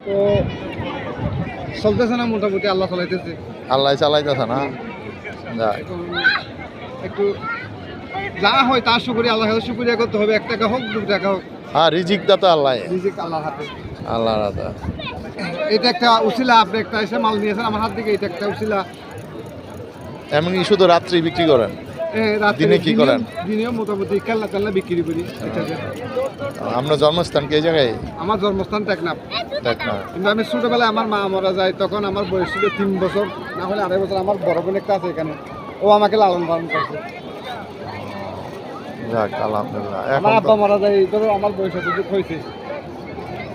তো চলতেছে না মোটামুটি, আল্লাহ চালাইতেছে। আল্লাহ চালাইতেছে না? যাক এখন একটু যা হয় তার শুকরিয়া, আল্লাহ শুকরিয়া করতে হবে। 1 টাকা হোক 2 টাকা হোক, হ্যাঁ, রিজিক দাতা আল্লাহ, রিজিক আল্লাহর হাতে। আল্লাহর হাতে। এটা একটা উসিলা, আপনি একটা এসে মাল নিয়েছেন আমার হাত থেকে, এটা একটা উসিলা। এমনকি শুধু রাত্রি বিক্রি করেন? রাতে দিনে কি করেন? দিনেও মোটামুটি খেলনা টেলনা বিক্রি করি। আপনার জন্মস্থান কি জায়গায়? আমার জন্মস্থান টেকনাফ। টেকনাফ। কিন্তু আমি ছোটবেলায় আমার মা মারা যায়, তখন আমার বয়স ছিল 3 বছর, না হলে 2.5 বছর। আমার বড় বোন একটা আছে এখানে, ও আমাকে লালন পালন করছে। যাক আলহামদুলিল্লাহ। আমার এখন আব্বা মারা যায়, ধরো আমার বয়স হয়েছে।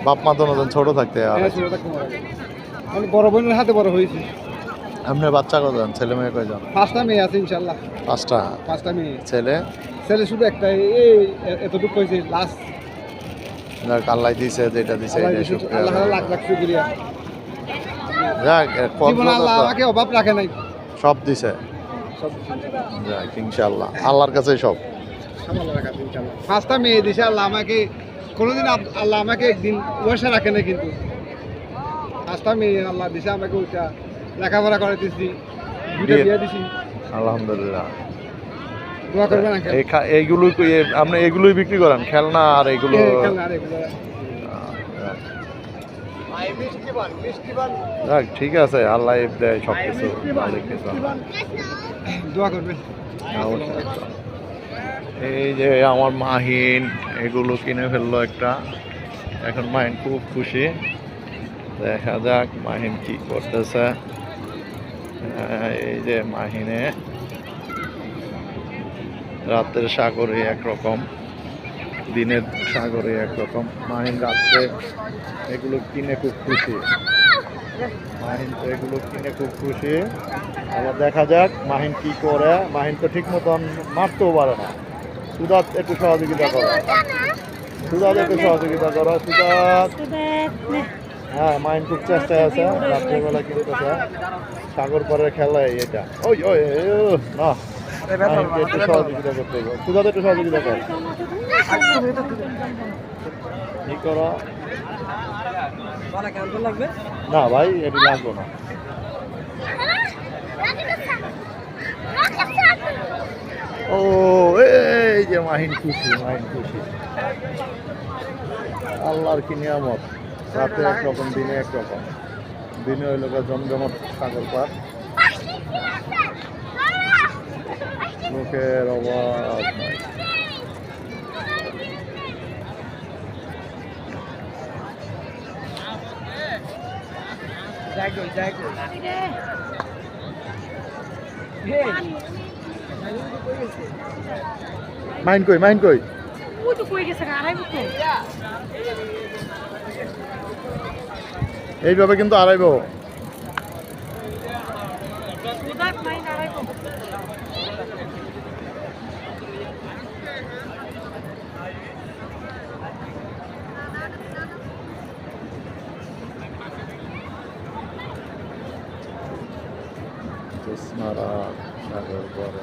বাপ মা তো ছোট থাকতে আর ছোট থাকতে মারা যায়, মানে বড় বোনের হাতে বড় হয়েছে। আপনার বাচ্চা কজন, ছেলে মেয়ে কয়জন? 5টা মেয়ে আছে ইনশাল্লাহ। 5টা মেয়ে। ছেলে? ছেলে শুধু একটা, এই এতটুকু হয়েছে লাস্ট। যাক আল্লাহ দিছে, যেটা দিছে এটা শুকরিয়া। আল্লাহ লাখ লাখ শুকরিয়া। যাক জীবনে আল্লাহ আমাকে অভাব রাখে নাই, সব দিছে। যাক ইনশাআল্লাহ আল্লাহর কাছে সব। 5টা মেয়ে দিছে আল্লাহ আমাকে, কোনোদিন আল্লাহ আমাকে একদিন পয়সা রাখে না, কিন্তু 5টা মেয়ে আল্লাহ দিছে আমাকে। ওইটা লেখাপড়া করাইতেছি, 2টা বিয়ে দিছি। আলহামদুলিল্লাহ। দোয়া করবেন আঙ্কেল। এইগুলো আপনি এগুলোই বিক্রি করেন, খেলনা আর এগুলো? যাক ঠিক আছে, আল্লাহ দেয় সব কিছু, মালিক কিছু। দোয়া করবেন। এই যে আমার মাহিন এগুলো কিনে ফেললো একটা, এখন মাহিন খুব খুশি। দেখা যাক মাহিন কি করতেছে। এই যে মাহিনে রাতের সাগরে একরকম, দিনের সাগরে একরকম। মাহিন রাত্রে এগুলো কিনে খুব খুশি। মাহিন তো এগুলো কিনে খুব খুশি। আবার দেখা যাক মাহিন কি করে। মাহিন তো ঠিক মতন মারতেও পারে না। সুদাত একটু সহযোগিতা করো, সুদাত একটু সহযোগিতা করো, সুদাত। হ্যাঁ, মাহিন খুব চেষ্টায় আছে, রাত্রেবেলা কিনতেছে। সাগর পরের খেলা এটা। ওই ওই না, মাহিনকে একটু সহযোগিতা করতে হবে। সুদাত একটু সহযোগিতা কর, কি করো। না ভাই, এটি লাগবো না। ও এই যে মাহিন খুশি, মাহিন খুশি। আল্লাহর কি নিয়ামত, রাতে একরকম দিনে একরকম। দিনে হইল জমজমট সাগর পার, মুখের অভাব নাই। মাইন কই, মাইন কই? এইভাবে কিন্তু আড়াইব। জোছনারা সাগর পরে।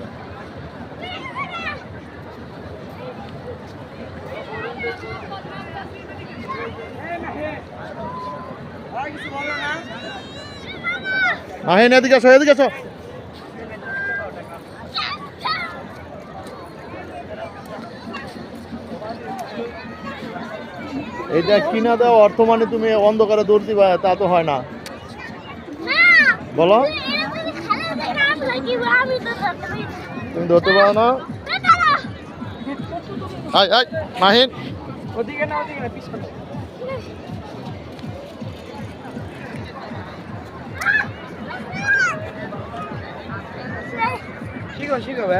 মাহিন এদিকে আসো, এদিকে আসো। এইটা কিনা দেওয়া অর্থ মানে তুমি অন্ধকারে দৌড় দিবা, তা তো হয় না। বলো, তুমি ধরতে পারো না? মাহিন ওদিকে না, ওদিকে না, পিছনে। শিখো শিখো ভাই।